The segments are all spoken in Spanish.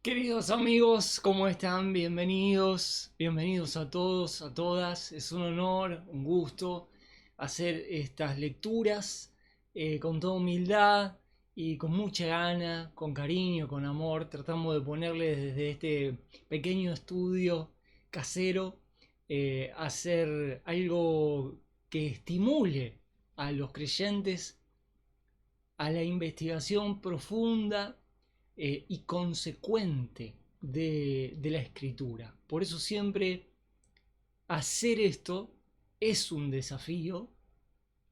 Queridos amigos, ¿cómo están? Bienvenidos, bienvenidos a todos, a todas. Es un honor, un gusto hacer estas lecturas con toda humildad y con mucha gana, con cariño, con amor. Tratamos de ponerle desde este pequeño estudio casero, hacer algo que estimule a los creyentes a la investigación profunda y consecuente de la escritura. Por eso siempre hacer esto es un desafío,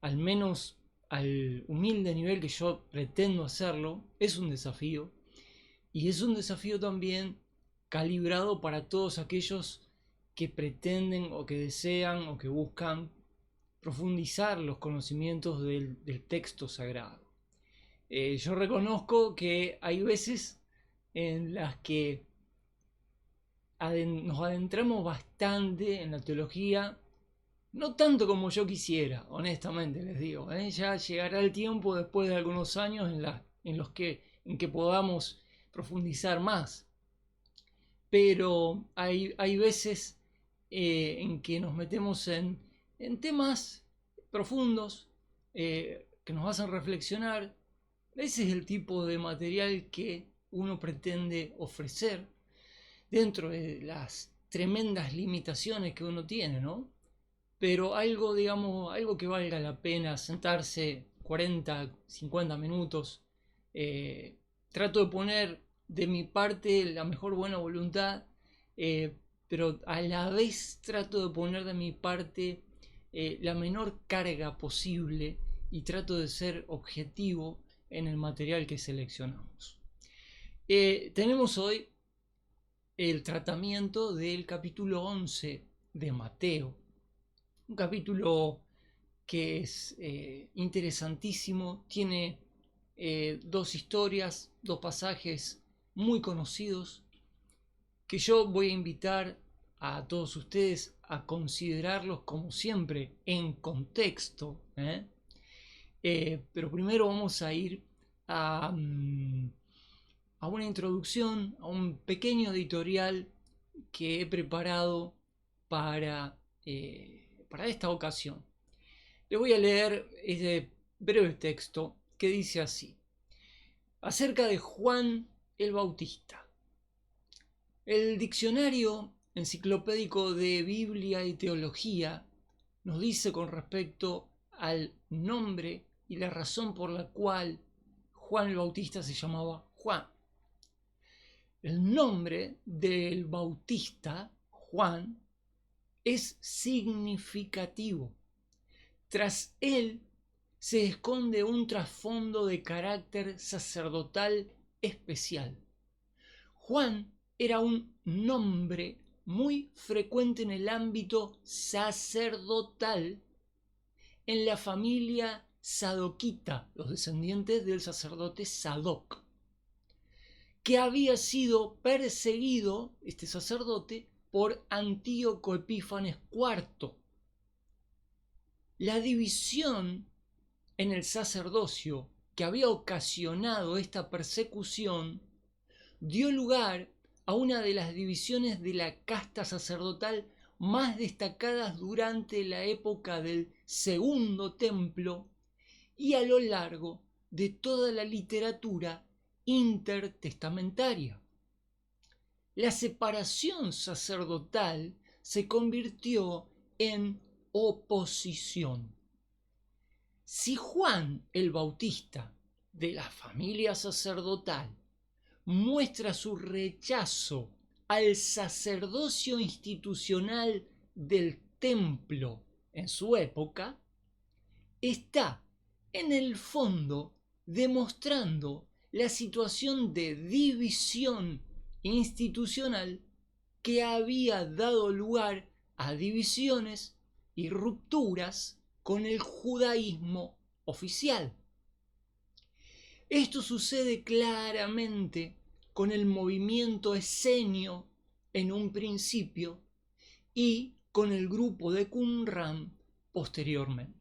al menos al humilde nivel que yo pretendo hacerlo, es un desafío. Y es un desafío también calibrado para todos aquellos que pretenden o que desean o que buscan profundizar los conocimientos del texto sagrado. Yo reconozco que hay veces en las que nos adentramos bastante en la teología, no tanto como yo quisiera, honestamente les digo. Ya llegará el tiempo después de algunos años en que podamos profundizar más. Pero hay veces en que nos metemos en temas profundos que nos hacen reflexionar. Ese es el tipo de material que uno pretende ofrecer dentro de las tremendas limitaciones que uno tiene, ¿no? Pero algo, digamos, algo que valga la pena sentarse 40, 50 minutos. eh, Trato de poner de mi parte la mejor buena voluntad, eh, pero a la vez trato de poner de mi parte la menor carga posible y trato de ser objetivo en el material que seleccionamos. Tenemos hoy el tratamiento del capítulo 11 de Mateo, un capítulo que es interesantísimo, tiene dos historias, dos pasajes muy conocidos que yo voy a invitar a todos ustedes a considerarlos como siempre en contexto. Pero primero vamos a ir a, a una introducción, a un pequeño editorial que he preparado para, para esta ocasión. Le voy a leer este breve texto que dice así, acerca de Juan el Bautista. El diccionario enciclopédico de Biblia y Teología nos dice con respecto al nombre y la razón por la cual Juan el Bautista se llamaba Juan. El nombre del Bautista, Juan, es significativo. Tras él se esconde un trasfondo de carácter sacerdotal especial. Juan era un nombre muy frecuente en el ámbito sacerdotal en la familia sadoquita, los descendientes del sacerdote Sadoc, que había sido perseguido, este sacerdote, por Antíoco Epífanes IV. La división en el sacerdocio que había ocasionado esta persecución dio lugar a una de las divisiones de la casta sacerdotal más destacadas durante la época del Segundo Templo y a lo largo de toda la literatura intertestamentaria. La separación sacerdotal se convirtió en oposición. Si Juan el Bautista, de la familia sacerdotal, muestra su rechazo al sacerdocio institucional del templo en su época, está en el fondo demostrando la situación de división institucional que había dado lugar a divisiones y rupturas con el judaísmo oficial. Esto sucede claramente con el movimiento esenio en un principio y con el grupo de Qumran posteriormente.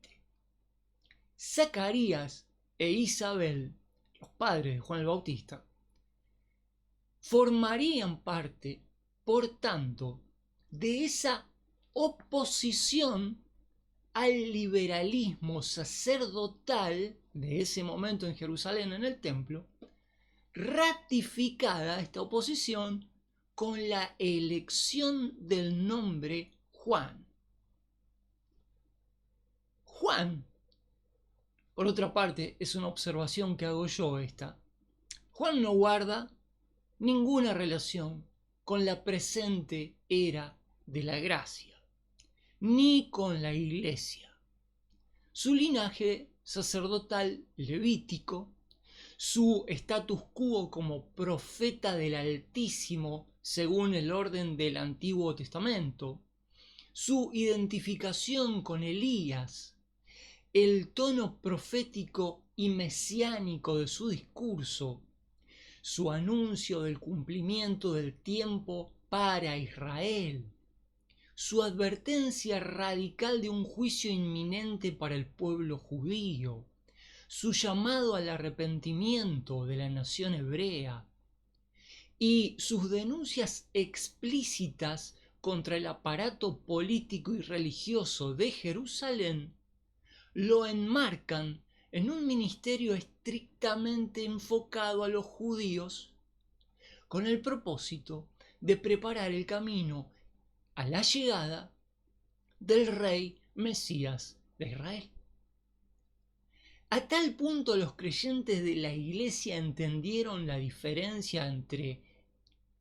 Zacarías e Isabel, los padres de Juan el Bautista, formarían parte, por tanto, de esa oposición al liberalismo sacerdotal de ese momento en Jerusalén, en el templo, ratificada esta oposición con la elección del nombre Juan. Juan, por otra parte, es una observación que hago yo esta. Juan no guarda ninguna relación con la presente era de la gracia, ni con la iglesia. Su linaje sacerdotal levítico, su status quo como profeta del Altísimo según el orden del Antiguo Testamento, su identificación con Elías, el tono profético y mesiánico de su discurso, su anuncio del cumplimiento del tiempo para Israel, su advertencia radical de un juicio inminente para el pueblo judío, su llamado al arrepentimiento de la nación hebrea y sus denuncias explícitas contra el aparato político y religioso de Jerusalén lo enmarcan en un ministerio estrictamente enfocado a los judíos con el propósito de preparar el camino a la llegada del rey Mesías de Israel. A tal punto los creyentes de la iglesia entendieron la diferencia entre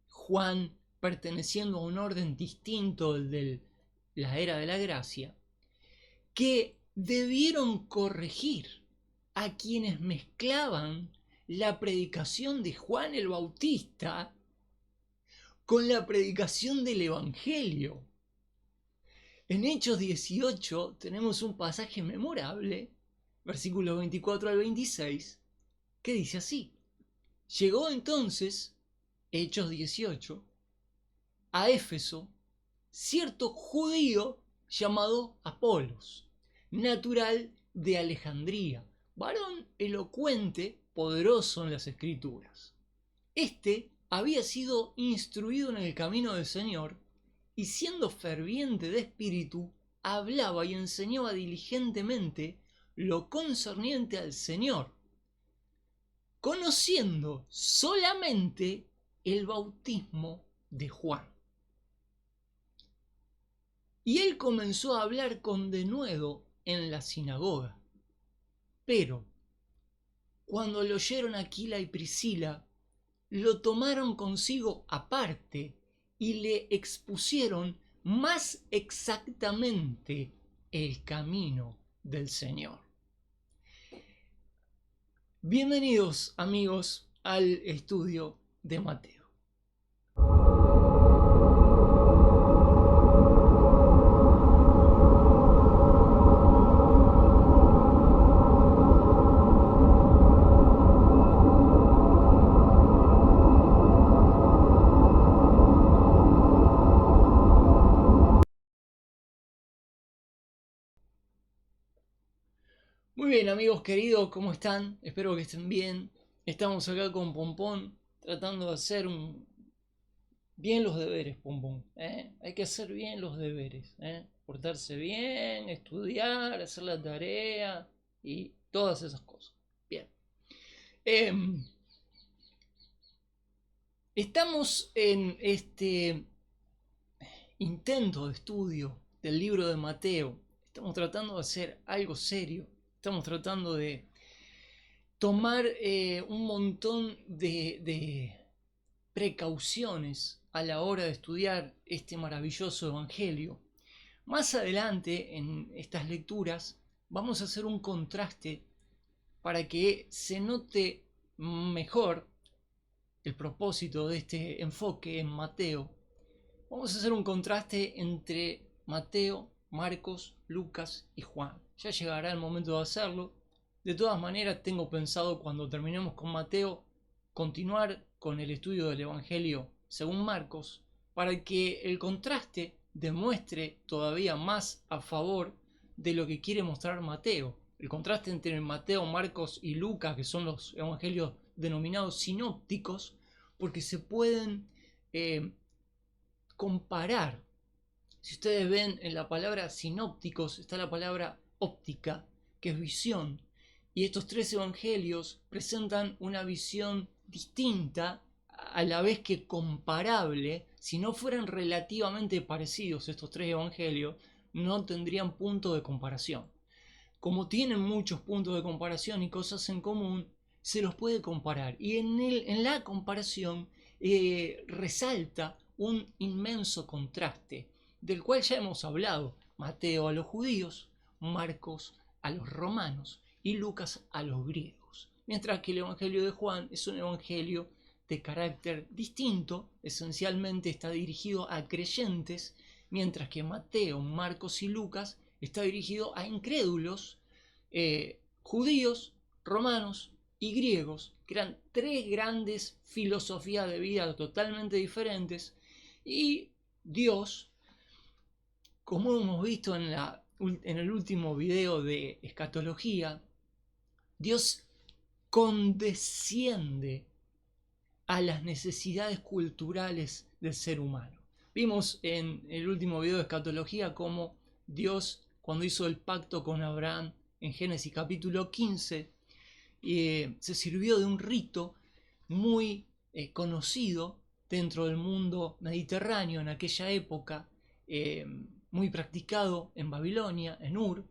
Juan perteneciendo a un orden distinto al de la era de la gracia, que debieron corregir a quienes mezclaban la predicación de Juan el Bautista con la predicación del Evangelio. En Hechos 18 tenemos un pasaje memorable, versículos 24 al 26, que dice así: llegó entonces, Hechos 18, a Éfeso cierto judío llamado Apolos, natural de Alejandría, varón elocuente, poderoso en las escrituras. Este había sido instruido en el camino del Señor y, siendo ferviente de espíritu, hablaba y enseñaba diligentemente lo concerniente al Señor, conociendo solamente el bautismo de Juan. Y él comenzó a hablar con denuedo en la sinagoga. Pero cuando lo oyeron Aquila y Priscila, lo tomaron consigo aparte y le expusieron más exactamente el camino del Señor. Bienvenidos, amigos, al estudio de Mateo. Muy bien, amigos queridos, ¿cómo están? Espero que estén bien. Estamos acá con Pompón tratando de hacer bien los deberes, Pompón. Hay que hacer bien los deberes. Portarse bien, estudiar, hacer la tarea y todas esas cosas. Bien. Estamos en este intento de estudio del libro de Mateo. Estamos tratando de hacer algo serio. Estamos tratando de tomar un montón de precauciones a la hora de estudiar este maravilloso evangelio. Más adelante en estas lecturas vamos a hacer un contraste para que se note mejor el propósito de este enfoque en Mateo. Vamos a hacer un contraste entre Mateo, Marcos, Lucas y Juan. Ya llegará el momento de hacerlo. De todas maneras, tengo pensado, cuando terminemos con Mateo, continuar con el estudio del Evangelio según Marcos, para que el contraste demuestre todavía más a favor de lo que quiere mostrar Mateo. El contraste entre Mateo, Marcos y Lucas, que son los evangelios denominados sinópticos, porque se pueden comparar. Si ustedes ven en la palabra sinópticos está la palabra óptica, que es visión, y estos tres evangelios presentan una visión distinta, a la vez que comparable. Si no fueran relativamente parecidos estos tres evangelios, no tendrían punto de comparación. Como tienen muchos puntos de comparación y cosas en común, se los puede comparar. Y en la comparación resalta un inmenso contraste, del cual ya hemos hablado. Mateo a los judíos, Marcos a los romanos y Lucas a los griegos. Mientras que el Evangelio de Juan es un evangelio de carácter distinto, esencialmente está dirigido a creyentes, mientras que Mateo, Marcos y Lucas está dirigido a incrédulos, judíos, romanos y griegos, que eran tres grandes filosofías de vida totalmente diferentes, y Dios, como hemos visto en el último video de escatología, Dios condesciende a las necesidades culturales del ser humano. Vimos en el último video de escatología cómo Dios, cuando hizo el pacto con Abraham en Génesis capítulo 15, se sirvió de un rito muy conocido dentro del mundo mediterráneo en aquella época, muy practicado en Babilonia, en Ur,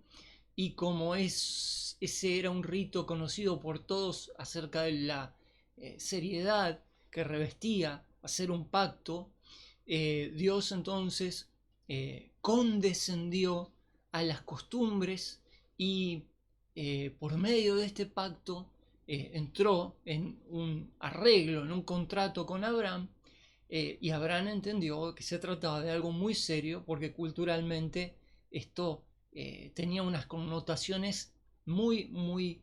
y como ese era un rito conocido por todos acerca de la seriedad que revestía hacer un pacto, Dios entonces condescendió a las costumbres y por medio de este pacto entró en un arreglo, en un contrato con Abraham, y Abraham entendió que se trataba de algo muy serio, porque culturalmente esto tenía unas connotaciones muy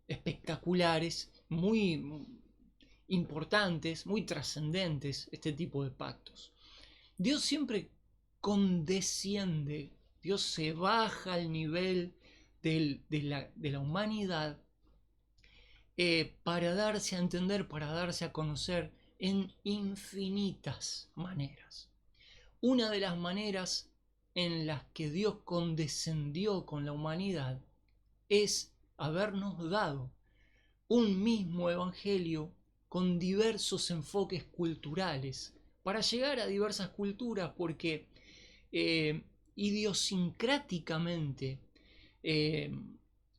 espectaculares, muy importantes, muy trascendentes, este tipo de pactos. Dios siempre condesciende, Dios se baja al nivel de la humanidad para darse a entender, para darse a conocer en infinitas maneras. Una de las maneras en las que Dios condescendió con la humanidad es habernos dado un mismo evangelio con diversos enfoques culturales para llegar a diversas culturas, porque idiosincráticamente,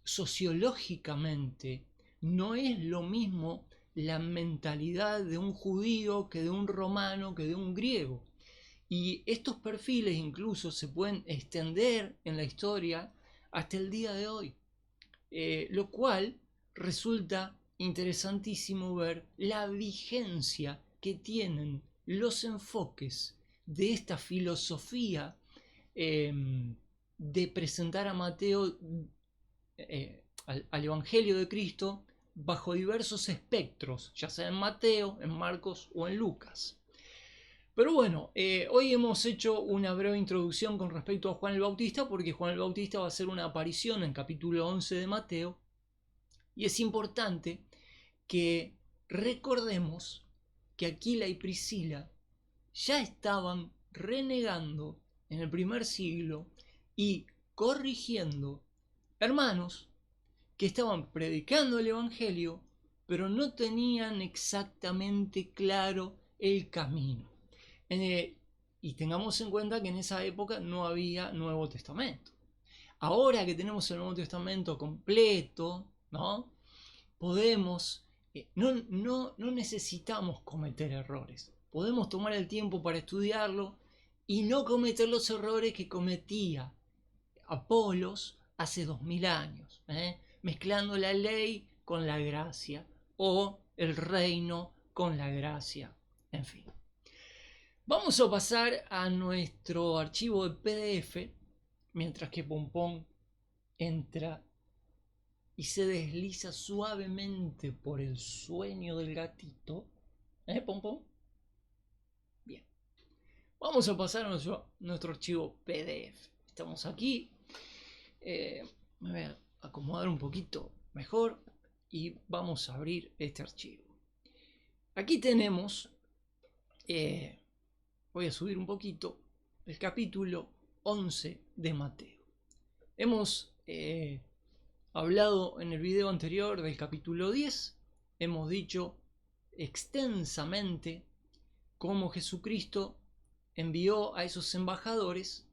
sociológicamente, no es lo mismo la mentalidad de un judío que de un romano que de un griego. Y estos perfiles incluso se pueden extender en la historia hasta el día de hoy, lo cual resulta interesantísimo ver la vigencia que tienen los enfoques de esta filosofía de presentar a Mateo, al Evangelio de Cristo, bajo diversos espectros, ya sea en Mateo, en Marcos o en Lucas. Pero bueno, hoy hemos hecho una breve introducción con respecto a Juan el Bautista, porque Juan el Bautista va a hacer una aparición en capítulo 11 de Mateo, y es importante que recordemos que Aquila y Priscila ya estaban renegando en el primer siglo y corrigiendo hermanos que estaban predicando el Evangelio, pero no tenían exactamente claro el camino. Y tengamos en cuenta que en esa época no había Nuevo Testamento. Ahora que tenemos el Nuevo Testamento completo, ¿no? Podemos, no necesitamos cometer errores. Podemos tomar el tiempo para estudiarlo y no cometer los errores que cometía Apolos hace 2000 años, mezclando la ley con la gracia o el reino con la gracia, en fin. Vamos a pasar a nuestro archivo de PDF, mientras que Pompón entra y se desliza suavemente por el sueño del gatito. Pompón? Bien. Vamos a pasar a nuestro archivo PDF. Estamos aquí. Me voy a acomodar un poquito mejor y vamos a abrir este archivo. aquí tenemos, voy a subir un poquito, el capítulo 11 de Mateo. Hemos hablado en el video anterior del capítulo 10, hemos dicho extensamente cómo Jesucristo envió a esos embajadores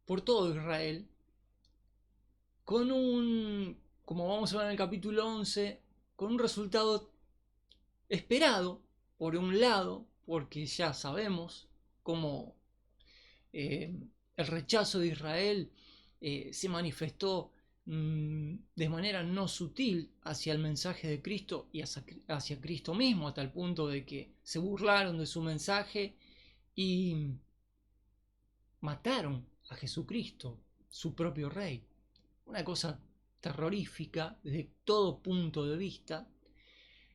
por todo Israel con como vamos a ver en el capítulo 11, con un resultado esperado, por un lado, porque ya sabemos cómo el rechazo de Israel se manifestó de manera no sutil hacia el mensaje de Cristo y hacia Cristo mismo, hasta el punto de que se burlaron de su mensaje y mataron a Jesucristo, su propio rey. Una cosa terrorífica desde todo punto de vista.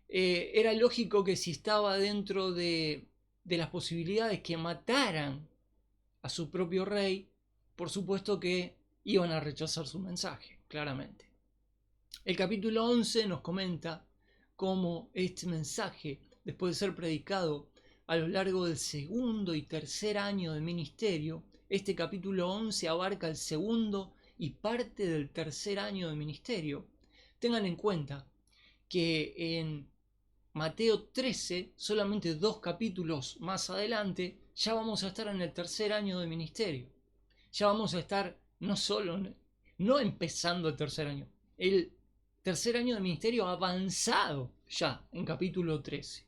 Era lógico que si estaba dentro de las posibilidades que mataran a su propio rey, por supuesto que iban a rechazar su mensaje, claramente. El capítulo 11 nos comenta cómo este mensaje, después de ser predicado a lo largo del segundo y tercer año de ministerio, este capítulo 11 abarca el segundo y parte del tercer año de ministerio. Tengan en cuenta que en Mateo 13, solamente 2 capítulos más adelante, ya vamos a estar en el tercer año de ministerio. Ya vamos a estar no empezando el tercer año, el tercer año de ministerio avanzado ya en capítulo 13.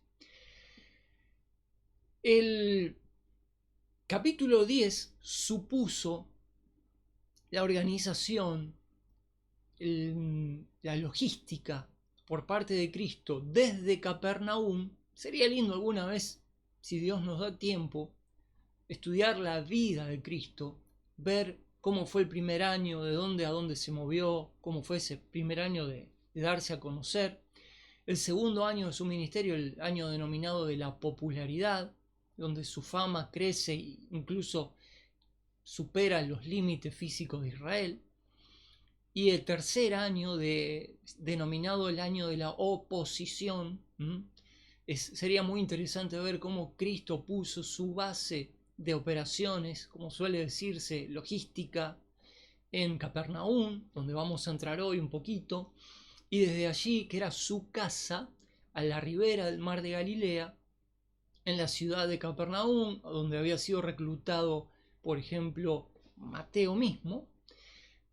El capítulo 10 supuso la organización, la logística por parte de Cristo desde Capernaum. Sería lindo alguna vez, si Dios nos da tiempo, estudiar la vida de Cristo, ver cómo fue el primer año, de dónde a dónde se movió, cómo fue ese primer año de darse a conocer, el segundo año de su ministerio, el año denominado de la popularidad, donde su fama crece e incluso supera los límites físicos de Israel, y el tercer año denominado el año de la oposición. Sería muy interesante ver cómo Cristo puso su base de operaciones, como suele decirse, logística, en Capernaum, donde vamos a entrar hoy un poquito, y desde allí, que era su casa, a la ribera del mar de Galilea, en la ciudad de Capernaum, donde había sido reclutado, por ejemplo, Mateo mismo,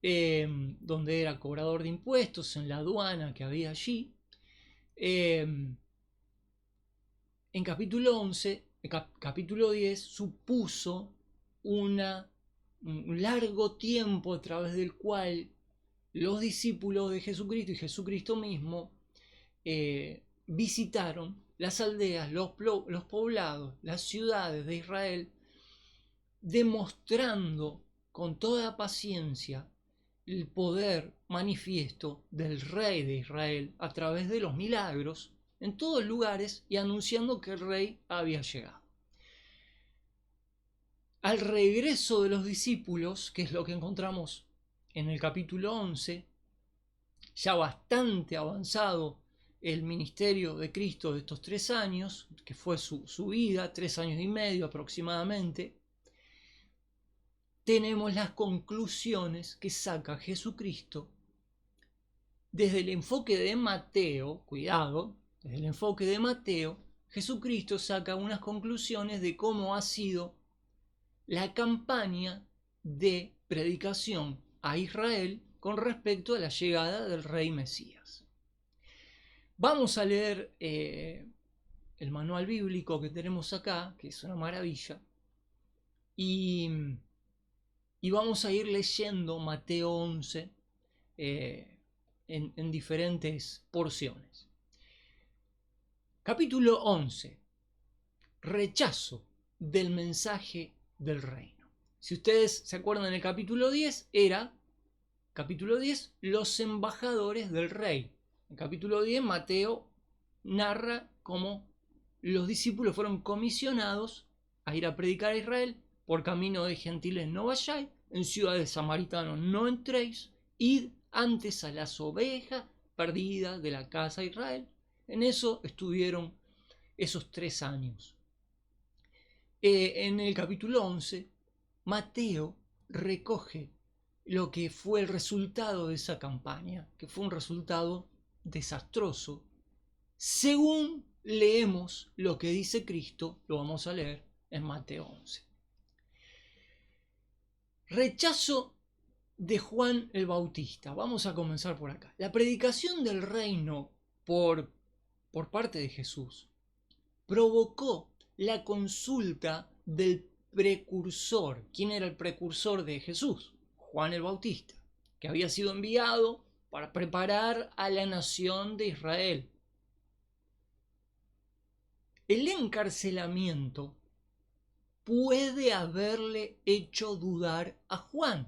donde era cobrador de impuestos, en la aduana que había allí. En capítulo 11, capítulo 10, supuso un largo tiempo a través del cual los discípulos de Jesucristo y Jesucristo mismo visitaron las aldeas, los poblados, las ciudades de Israel, demostrando con toda paciencia el poder manifiesto del rey de Israel a través de los milagros en todos lugares y anunciando que el rey había llegado. Al regreso de los discípulos, que es lo que encontramos en el capítulo 11, ya bastante avanzado el ministerio de Cristo de estos 3 años, que fue su vida, 3 años y medio aproximadamente, tenemos las conclusiones que saca Jesucristo desde el enfoque de Mateo. Cuidado, desde el enfoque de Mateo, Jesucristo saca unas conclusiones de cómo ha sido la campaña de predicación a Israel con respecto a la llegada del rey Mesías. Vamos a leer el manual bíblico que tenemos acá, que es una maravilla, y vamos a ir leyendo Mateo 11 en diferentes porciones. Capítulo 11. Rechazo del mensaje del reino. Si ustedes se acuerdan, en el capítulo 10 capítulo 10, los embajadores del rey. En capítulo 10 Mateo narra cómo los discípulos fueron comisionados a ir a predicar a Israel: por camino de gentiles no vayáis, en ciudades samaritanos no entréis, id antes a las ovejas perdidas de la casa de Israel. En eso estuvieron esos 3 años. En el capítulo 11, Mateo recoge lo que fue el resultado de esa campaña, que fue un resultado desastroso. Según leemos lo que dice Cristo, lo vamos a leer en Mateo 11. Rechazo de Juan el Bautista. Vamos a comenzar por acá. La predicación del reino por parte de Jesús provocó la consulta del precursor. ¿Quién era el precursor de Jesús? Juan el Bautista, que había sido enviado para preparar a la nación de Israel. El encarcelamiento puede haberle hecho dudar a Juan,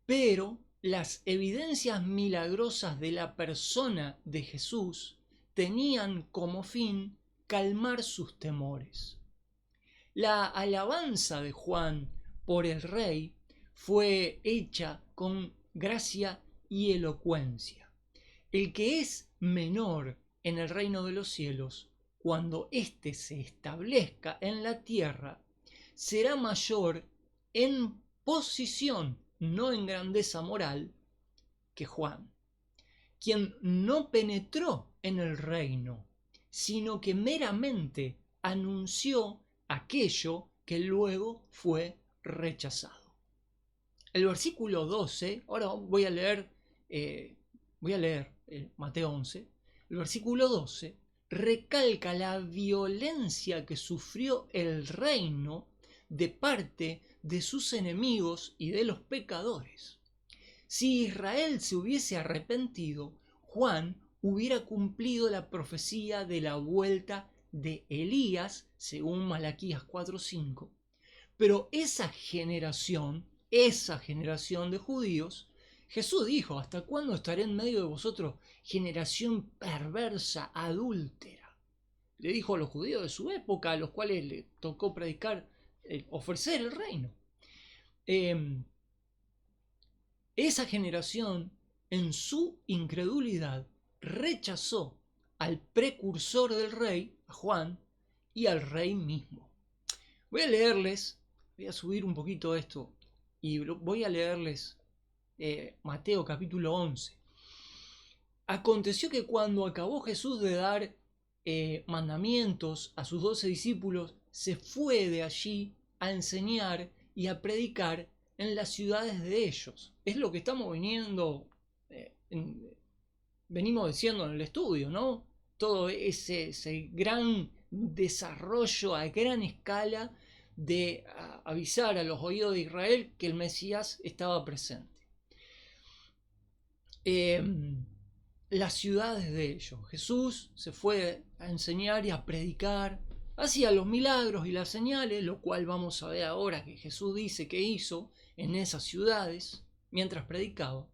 pero las evidencias milagrosas de la persona de Jesús tenían como fin calmar sus temores. La alabanza de Juan por el rey fue hecha con gracia y elocuencia. El que es menor en el reino de los cielos, cuando éste se establezca en la tierra, será mayor en posición, no en grandeza moral, que Juan, quien no penetró en el reino, sino que meramente anunció aquello que luego fue rechazado. El versículo 12, ahora voy a leer Mateo 11, el versículo 12 recalca la violencia que sufrió el reino de parte de sus enemigos y de los pecadores. Si Israel se hubiese arrepentido, Juan hubiera cumplido la profecía de la vuelta de Elías, según Malaquías 4:5. Pero esa generación de judíos, Jesús dijo: ¿hasta cuándo estaré en medio de vosotros, generación perversa, adúltera? Le dijo a los judíos de su época, a los cuales le tocó predicar, ofrecer el reino. Esa generación, en su incredulidad, rechazó al precursor del rey, a Juan, y al rey mismo. Voy a subir un poquito esto, y voy a leerles Mateo capítulo 11. Aconteció que cuando acabó Jesús de dar mandamientos a sus 12 discípulos, se fue de allí a enseñar y a predicar en las ciudades de ellos. Es lo que estamos venimos diciendo en el estudio, ¿no? Todo ese gran desarrollo a gran escala de avisar a los oídos de Israel que el Mesías estaba presente. Las ciudades de ellos. Jesús se fue a enseñar y a predicar, hacía los milagros y las señales, lo cual vamos a ver ahora que Jesús dice que hizo en esas ciudades mientras predicaba.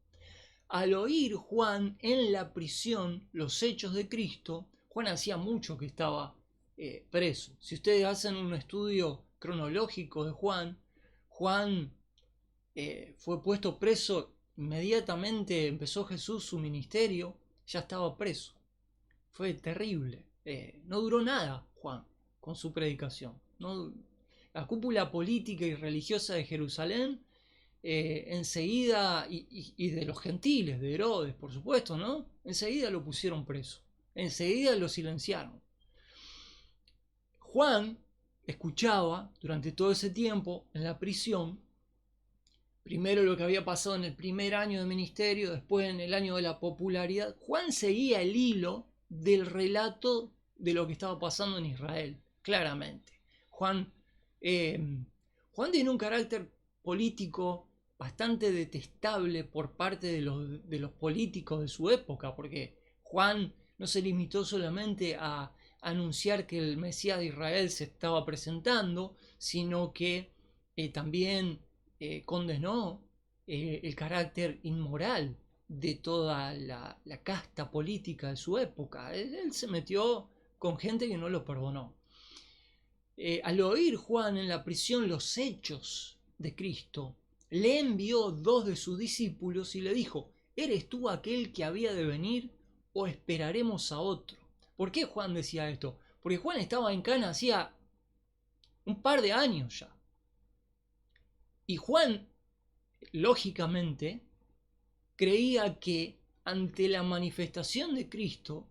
Al oír Juan en la prisión los hechos de Cristo, Juan hacía mucho que estaba preso. Si ustedes hacen un estudio cronológico de Juan fue puesto preso inmediatamente, empezó Jesús su ministerio, ya estaba preso. Fue terrible. No duró nada Juan con su predicación. No, la cúpula política y religiosa de Jerusalén enseguida, y de los gentiles, de Herodes, por supuesto, ¿no? Enseguida lo pusieron preso. Enseguida lo silenciaron. Juan escuchaba durante todo ese tiempo en la prisión, primero lo que había pasado en el primer año de ministerio, después en el año de la popularidad. Juan seguía el hilo del relato de lo que estaba pasando en Israel, claramente. Juan tiene un carácter político bastante detestable por parte de los políticos de su época, porque Juan no se limitó solamente a anunciar que el Mesías de Israel se estaba presentando, sino que también condenó el carácter inmoral de toda la casta política de su época. Él se metió con gente que no lo perdonó. Al oír Juan en la prisión los hechos de Cristo, le envió 2 de sus discípulos y le dijo: ¿eres tú aquel que había de venir o esperaremos a otro? ¿Por qué Juan decía esto? Porque Juan estaba en Cana hacía un par de años ya. Y Juan, lógicamente, creía que ante la manifestación de Cristo,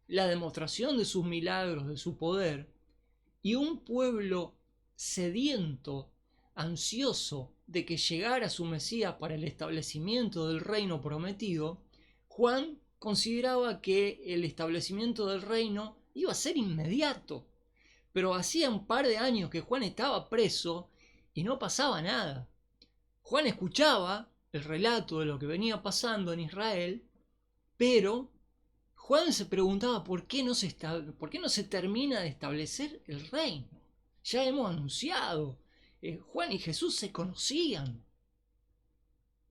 la demostración de sus milagros, de su poder, y un pueblo sediento, ansioso de que llegara su Mesías para el establecimiento del reino prometido, Juan consideraba que el establecimiento del reino iba a ser inmediato. Pero hacía un par de años que Juan estaba preso y no pasaba nada. Juan escuchaba el relato de lo que venía pasando en Israel, pero Juan se preguntaba por qué no se termina de establecer el reino. Ya hemos anunciado, Juan y Jesús se conocían.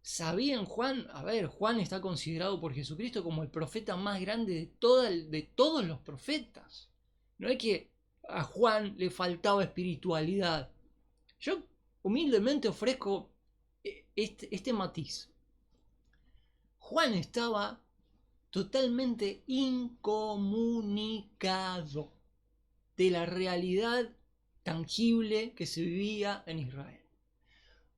Sabían Juan está considerado por Jesucristo como el profeta más grande de todos los profetas. No es que a Juan le faltaba espiritualidad. Yo humildemente ofrezco este matiz. Juan estaba totalmente incomunicado de la realidad tangible que se vivía en Israel.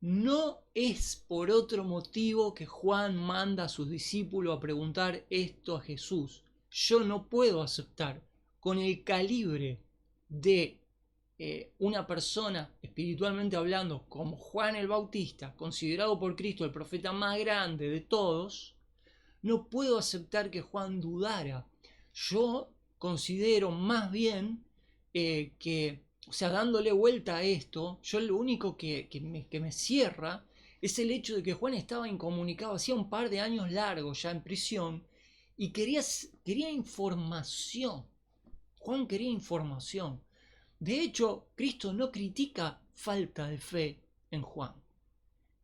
No es por otro motivo que Juan manda a sus discípulos a preguntar esto a Jesús. Yo no puedo aceptar con el calibre de una persona espiritualmente hablando como Juan el Bautista, considerado por Cristo el profeta más grande de todos, no puedo aceptar que Juan dudara. Yo considero más bien que, dándole vuelta a esto, yo lo único que me cierra es el hecho de que Juan estaba incomunicado hacía un par de años largos ya en prisión y quería información. Juan quería información. De hecho, Cristo no critica falta de fe en Juan.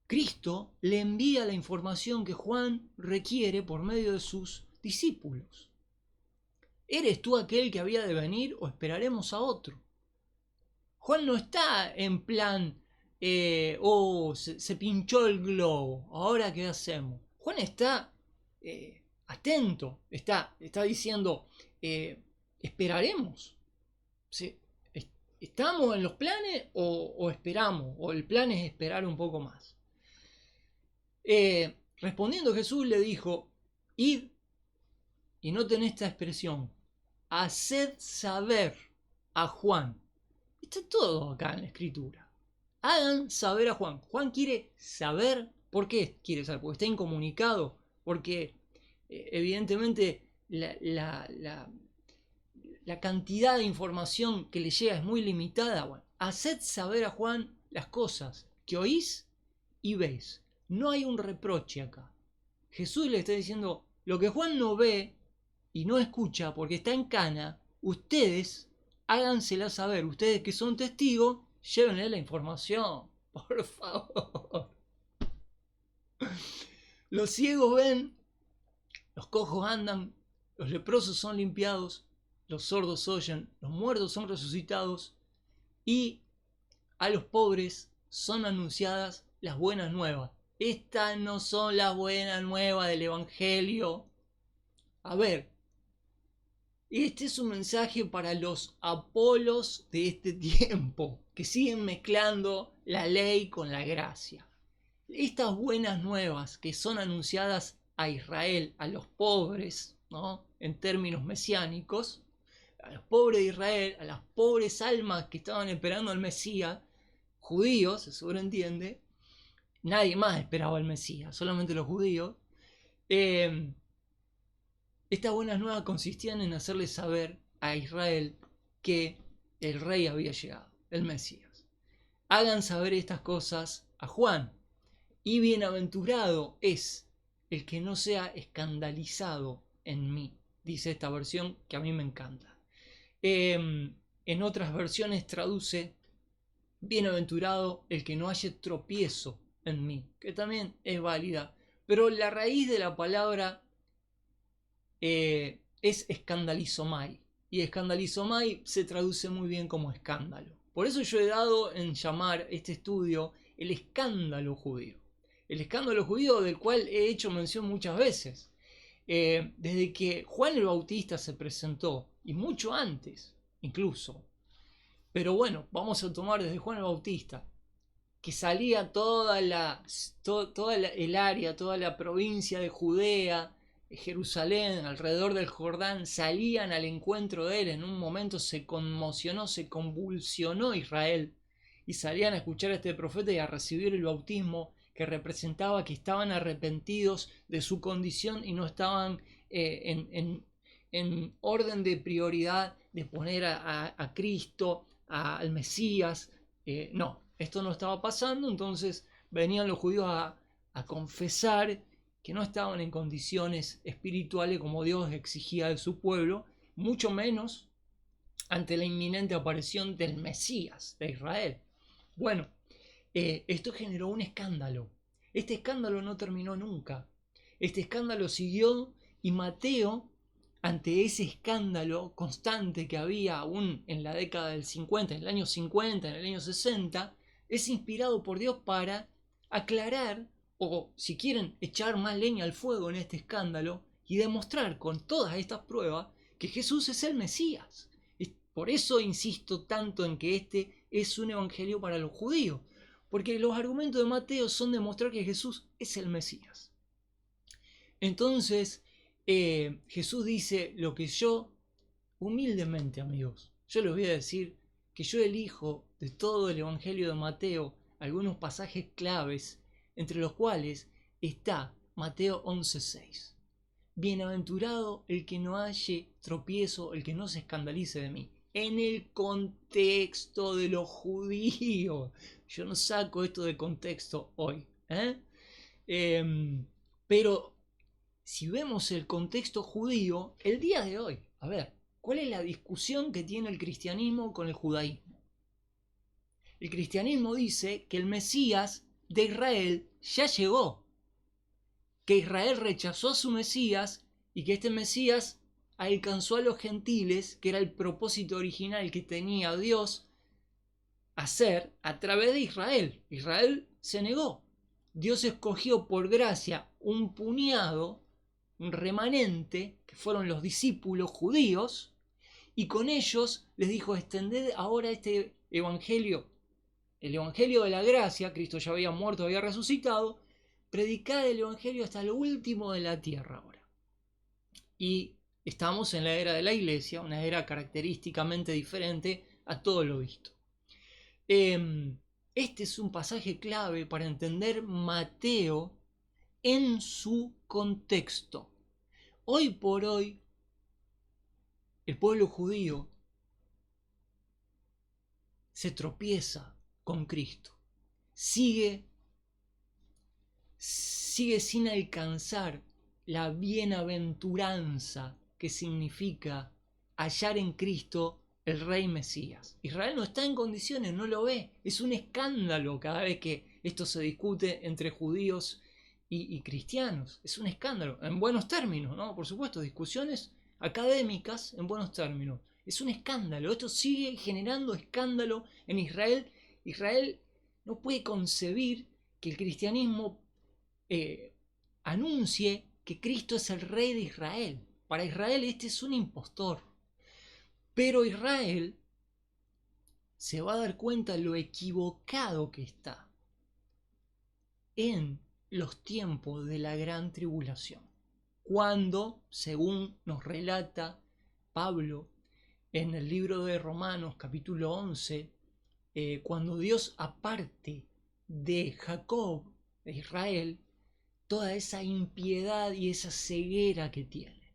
Cristo le envía la información que Juan requiere por medio de sus discípulos. ¿Eres tú aquel que había de venir o esperaremos a otro? Juan no está en plan, se pinchó el globo, ¿ahora qué hacemos? Juan está atento, está diciendo, esperaremos. ¿Sí? ¿Estamos en los planes o esperamos? ¿O el plan es esperar un poco más? Respondiendo Jesús le dijo, id, y noten esta expresión, haced saber a Juan. Está todo acá en la escritura. Hagan saber a Juan. Juan quiere saber. ¿Por qué quiere saber? Porque está incomunicado. Porque evidentemente la cantidad de información que le llega es muy limitada. Bueno, haced saber a Juan las cosas que oís y veis. No hay un reproche acá. Jesús le está diciendo, lo que Juan no ve y no escucha porque está en cana, ustedes hágansela saber. Ustedes que son testigos, llévenle la información. Por favor. Los ciegos ven, los cojos andan, los leprosos son limpiados, los sordos oyen, los muertos son resucitados y a los pobres son anunciadas las buenas nuevas. Estas no son las buenas nuevas del Evangelio. A ver, este es un mensaje para los Apolos de este tiempo, que siguen mezclando la ley con la gracia. Estas buenas nuevas que son anunciadas a Israel, a los pobres, ¿no? En términos mesiánicos, a los pobres de Israel, a las pobres almas que estaban esperando al Mesías, judíos, se sobreentiende, nadie más esperaba al Mesías, solamente los judíos. Estas buenas nuevas consistían en hacerle saber a Israel que el rey había llegado, el Mesías. Hagan saber estas cosas a Juan, y bienaventurado es el que no sea escandalizado en mí, dice esta versión que a mí me encanta. En otras versiones traduce, bienaventurado el que no haya tropiezo en mí, que también es válida, pero la raíz de la palabra es escandalizomai, y escandalizomai se traduce muy bien como escándalo. Por eso yo he dado en llamar este estudio el escándalo judío. El escándalo judío del cual he hecho mención muchas veces. desde que Juan el Bautista se presentó, y mucho antes incluso. Pero bueno, vamos a tomar desde Juan el Bautista, que salía toda el área, toda la provincia de Judea, Jerusalén, alrededor del Jordán, salían al encuentro de él. En un momento se conmocionó, se convulsionó Israel, y salían a escuchar a este profeta y a recibir el bautismo, que representaba que estaban arrepentidos de su condición y no estaban en orden de prioridad de poner a Cristo, al Mesías. No, esto no estaba pasando. Entonces venían los judíos a confesar que no estaban en condiciones espirituales como Dios exigía de su pueblo, mucho menos ante la inminente aparición del Mesías de Israel. Bueno, esto generó un escándalo. Este escándalo no terminó nunca. Este escándalo siguió, y Mateo, ante ese escándalo constante que había aún en la década del 50, en el año 50, en el año 60, es inspirado por Dios para aclarar, o si quieren, echar más leña al fuego en este escándalo y demostrar con todas estas pruebas que Jesús es el Mesías. Por eso insisto tanto en que este es un evangelio para los judíos, porque los argumentos de Mateo son demostrar que Jesús es el Mesías. Entonces, Jesús dice lo que yo, humildemente, amigos, yo les voy a decir que yo elijo de todo el evangelio de Mateo algunos pasajes claves, entre los cuales está Mateo 11:6. Bienaventurado el que no halle tropiezo, el que no se escandalice de mí. En el contexto de los judíos. Yo no saco esto de contexto hoy. Pero si vemos el contexto judío, el día de hoy, a ver, ¿cuál es la discusión que tiene el cristianismo con el judaísmo? El cristianismo dice que el Mesías de Israel ya llegó, que Israel rechazó a su Mesías y que este Mesías alcanzó a los gentiles, que era el propósito original que tenía Dios hacer a través de Israel. Israel se negó. Dios escogió por gracia un puñado, un remanente, que fueron los discípulos judíos, y con ellos les dijo: extended ahora este evangelio, el evangelio de la gracia. Cristo ya había muerto, había resucitado. Predicad el evangelio hasta lo último de la tierra ahora. Y estamos en la era de la iglesia, una era característicamente diferente a todo lo visto. Este es un pasaje clave para entender Mateo en su contexto. Hoy por hoy, el pueblo judío se tropieza con Cristo, sigue sin alcanzar la bienaventuranza que significa hallar en Cristo el Rey Mesías. Israel no está en condiciones, no lo ve. Es un escándalo cada vez que esto se discute entre judíos y cristianos. Es un escándalo, en buenos términos, ¿no? Por supuesto, discusiones académicas en buenos términos. Es un escándalo. Esto sigue generando escándalo en Israel. Israel no puede concebir que el cristianismo anuncie que Cristo es el Rey de Israel. Para Israel este es un impostor. Pero Israel se va a dar cuenta lo equivocado que está en los tiempos de la gran tribulación, cuando, según nos relata Pablo en el libro de Romanos capítulo 11, cuando Dios aparte de Jacob, de Israel, toda esa impiedad y esa ceguera que tiene.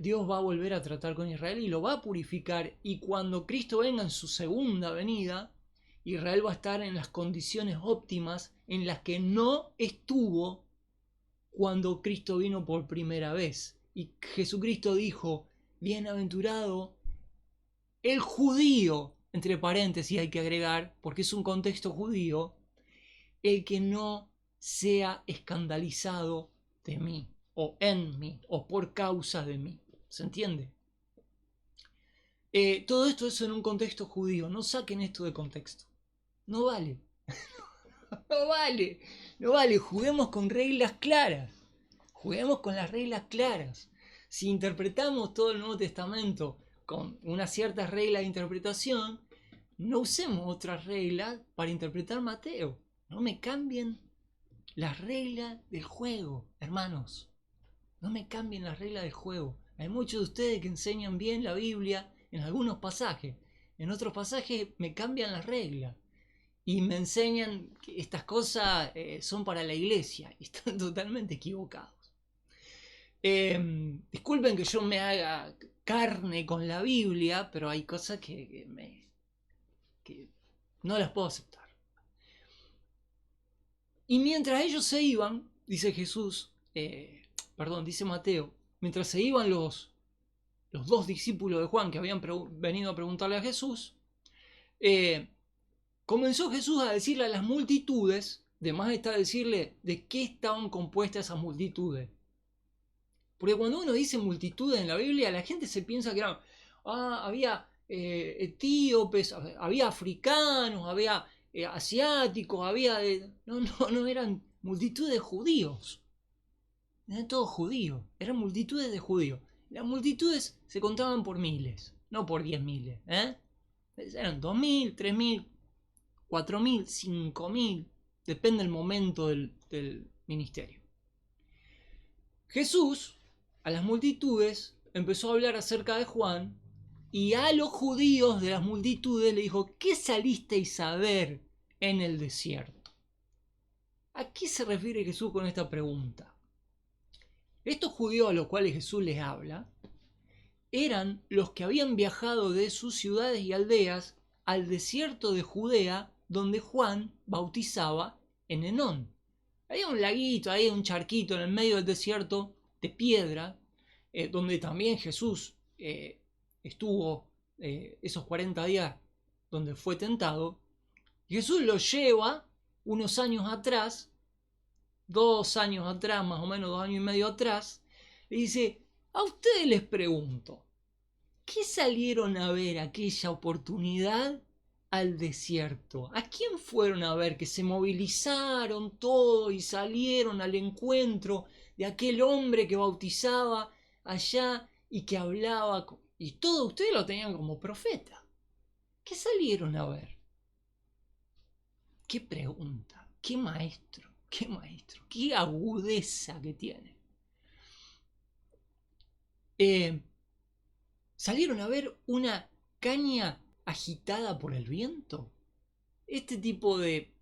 Dios va a volver a tratar con Israel y lo va a purificar, y cuando Cristo venga en su segunda venida, Israel va a estar en las condiciones óptimas en las que no estuvo cuando Cristo vino por primera vez. Y Jesucristo dijo: bienaventurado el judío, entre paréntesis hay que agregar, porque es un contexto judío, el que no sea escandalizado de mí, o en mí, o por causa de mí. ¿Se entiende? Todo esto es en un contexto judío. No saquen esto de contexto. No vale. No vale. No vale. Juguemos con reglas claras. Juguemos con las reglas claras. Si interpretamos todo el Nuevo Testamento con una cierta regla de interpretación, no usemos otras reglas para interpretar Mateo. No me cambien las reglas del juego, hermanos. No me cambien las reglas del juego. Hay muchos de ustedes que enseñan bien la Biblia en algunos pasajes. En otros pasajes me cambian las reglas. Y me enseñan que estas cosas son para la iglesia. Y están totalmente equivocados. Disculpen que yo me haga carne con la Biblia, pero hay cosas que no las puedo aceptar. Y mientras ellos se iban, dice dice Mateo, mientras se iban los dos discípulos de Juan que habían venido a preguntarle a Jesús, comenzó Jesús a decirle a las multitudes, de más está decirle de qué estaban compuestas esas multitudes. Porque cuando uno dice multitudes en la Biblia, la gente se piensa que había etíopes, había africanos, había asiáticos, no, eran multitudes de judíos. Eran todos judíos, eran multitudes de judíos. Las multitudes se contaban por miles, no por 10.000. Eran 2.000, 3.000, 4.000, 5.000, depende del momento del ministerio. Jesús a las multitudes empezó a hablar acerca de Juan y a los judíos de las multitudes le dijo: ¿qué salisteis a ver en el desierto? ¿A qué se refiere Jesús con esta pregunta? Estos judíos a los cuales Jesús les habla eran los que habían viajado de sus ciudades y aldeas al desierto de Judea, donde Juan bautizaba en Enón. Había un laguito, ahí un charquito en el medio del desierto de piedra, donde también Jesús estuvo esos 40 días donde fue tentado. Jesús lo lleva unos años atrás, 2 años atrás, más o menos 2 años y medio atrás, y dice: a ustedes les pregunto, ¿qué salieron a ver aquella oportunidad al desierto? ¿A quién fueron a ver que se movilizaron todos y salieron al encuentro de aquel hombre que bautizaba allá y que hablaba? Y todos ustedes lo tenían como profeta. ¿Qué salieron a ver? ¿Qué pregunta? ¿Qué maestro? ¿Qué maestro? ¿Qué agudeza que tiene? ¿Salieron a ver una caña agitada por el viento? Este tipo de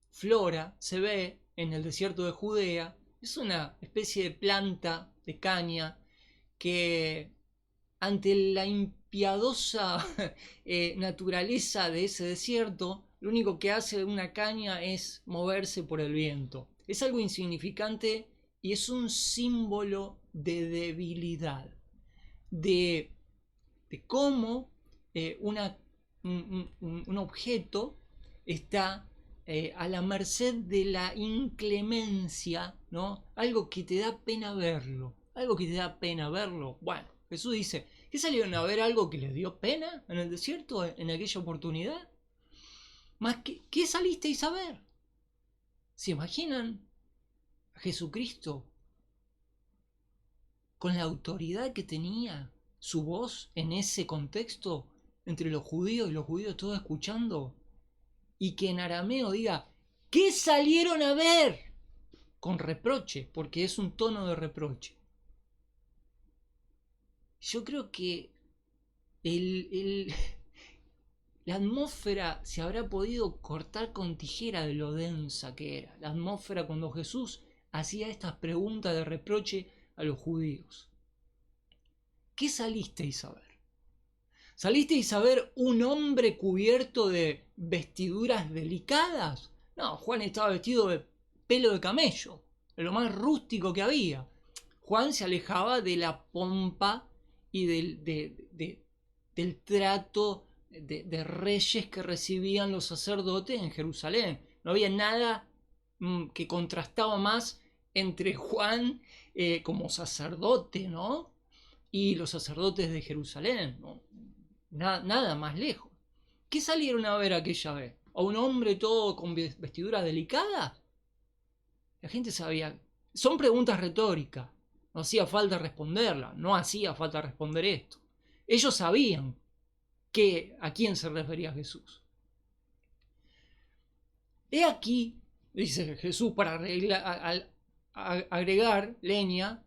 flora se ve en el desierto de Judea. Es una especie de planta de caña que, ante la impiadosa naturaleza de ese desierto, lo único que hace una caña es moverse por el viento. Es algo insignificante y es un símbolo de debilidad, de cómo un objeto está a la merced de la inclemencia, ¿no? Algo que te da pena verlo. Bueno, Jesús dice: ¿qué salieron a ver algo que les dio pena en el desierto en aquella oportunidad? Más que, ¿qué salisteis a ver? ¿Se imaginan a Jesucristo con la autoridad que tenía su voz en ese contexto, entre los judíos y los judíos todos escuchando, y que en arameo diga: ¿qué salieron a ver? Con reproche, porque es un tono de reproche. Yo creo que la atmósfera se habrá podido cortar con tijera de lo densa que era. La atmósfera cuando Jesús hacía estas preguntas de reproche a los judíos. ¿Qué salisteis a ver? ¿Salisteis a ver un hombre cubierto de vestiduras delicadas? No, Juan estaba vestido de pelo de camello, de lo más rústico que había. Juan se alejaba de la pompa y del trato de reyes que recibían los sacerdotes en Jerusalén. No había nada que contrastaba más entre Juan como sacerdote, ¿no?, y los sacerdotes de Jerusalén, ¿no? Nada más lejos. ¿Qué salieron a ver aquella vez? ¿A un hombre todo con vestiduras delicadas? La gente sabía Son preguntas retóricas. No hacía falta responderlas. No hacía falta responder esto. Ellos sabían a quién se refería Jesús. He aquí, dice Jesús para agregar leña,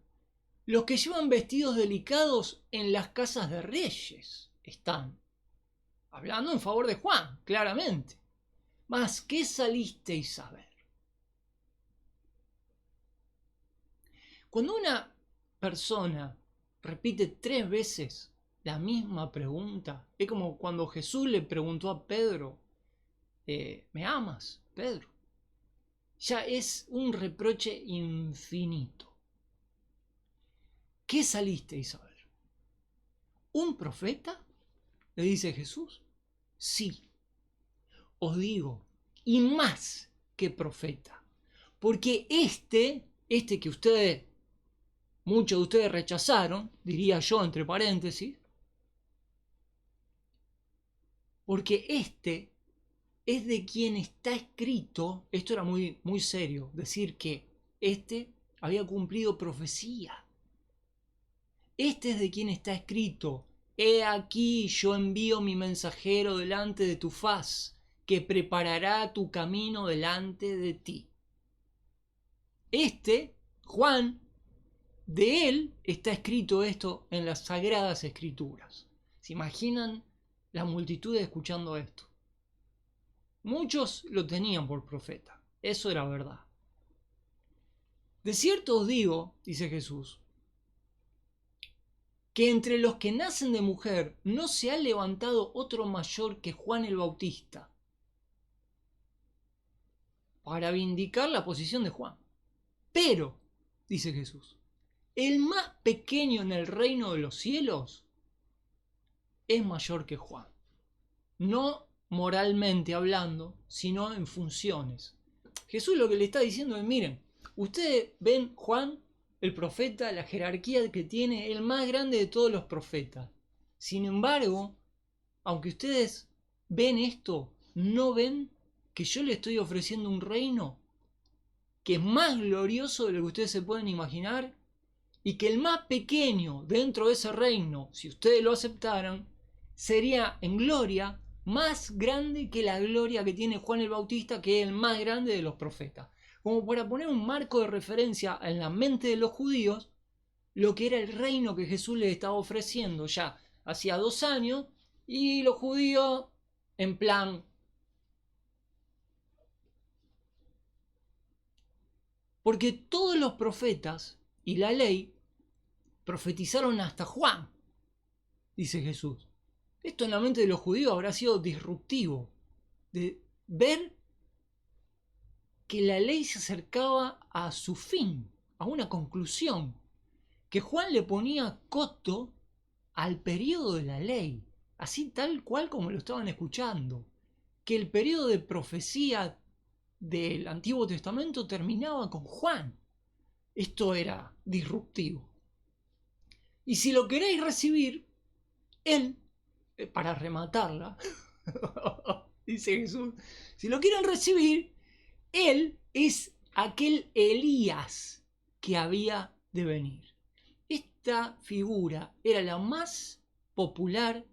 los que llevan vestidos delicados en las casas de reyes están. Hablando en favor de Juan, claramente. Mas, ¿qué salisteis a ver? Cuando una persona repite 3 veces la misma pregunta, es como cuando Jesús le preguntó a Pedro, ¿me amas, Pedro? Ya es un reproche infinito. ¿Qué salisteis a ver? ¿Un profeta? Le dice Jesús. Sí, os digo, y más que profeta, porque este que muchos de ustedes rechazaron, diría yo entre paréntesis, porque este es de quien está escrito, esto era muy, muy serio, decir que este había cumplido profecía. Este es de quien está escrito, he aquí yo envío mi mensajero delante de tu faz, que preparará tu camino delante de ti. Juan, de él está escrito esto en las Sagradas Escrituras. ¿Se imaginan la multitud escuchando esto? Muchos lo tenían por profeta, eso era verdad. De cierto os digo, dice Jesús, que entre los que nacen de mujer no se ha levantado otro mayor que Juan el Bautista, para vindicar la posición de Juan. Pero, dice Jesús, el más pequeño en el reino de los cielos es mayor que Juan. No moralmente hablando, sino en funciones. Jesús lo que le está diciendo es, miren, ustedes ven Juan, el profeta, la jerarquía que tiene, el más grande de todos los profetas. Sin embargo, aunque ustedes ven esto, no ven que yo le estoy ofreciendo un reino que es más glorioso de lo que ustedes se pueden imaginar, y que el más pequeño dentro de ese reino, si ustedes lo aceptaran, sería en gloria más grande que la gloria que tiene Juan el Bautista, que es el más grande de los profetas. Como para poner un marco de referencia en la mente de los judíos, lo que era el reino que Jesús les estaba ofreciendo ya hacía 2 años, y los judíos en plan, porque todos los profetas y la ley profetizaron hasta Juan, dice Jesús. Esto en la mente de los judíos habrá sido disruptivo, de ver que la ley se acercaba a su fin, a una conclusión, que Juan le ponía coto al periodo de la ley, así tal cual como lo estaban escuchando, que el periodo de profecía del Antiguo Testamento terminaba con Juan. Esto era disruptivo. Y si lo queréis recibir, él, para rematarla, dice Jesús, si lo quieren recibir, él es aquel Elías que había de venir. Esta figura era la más popular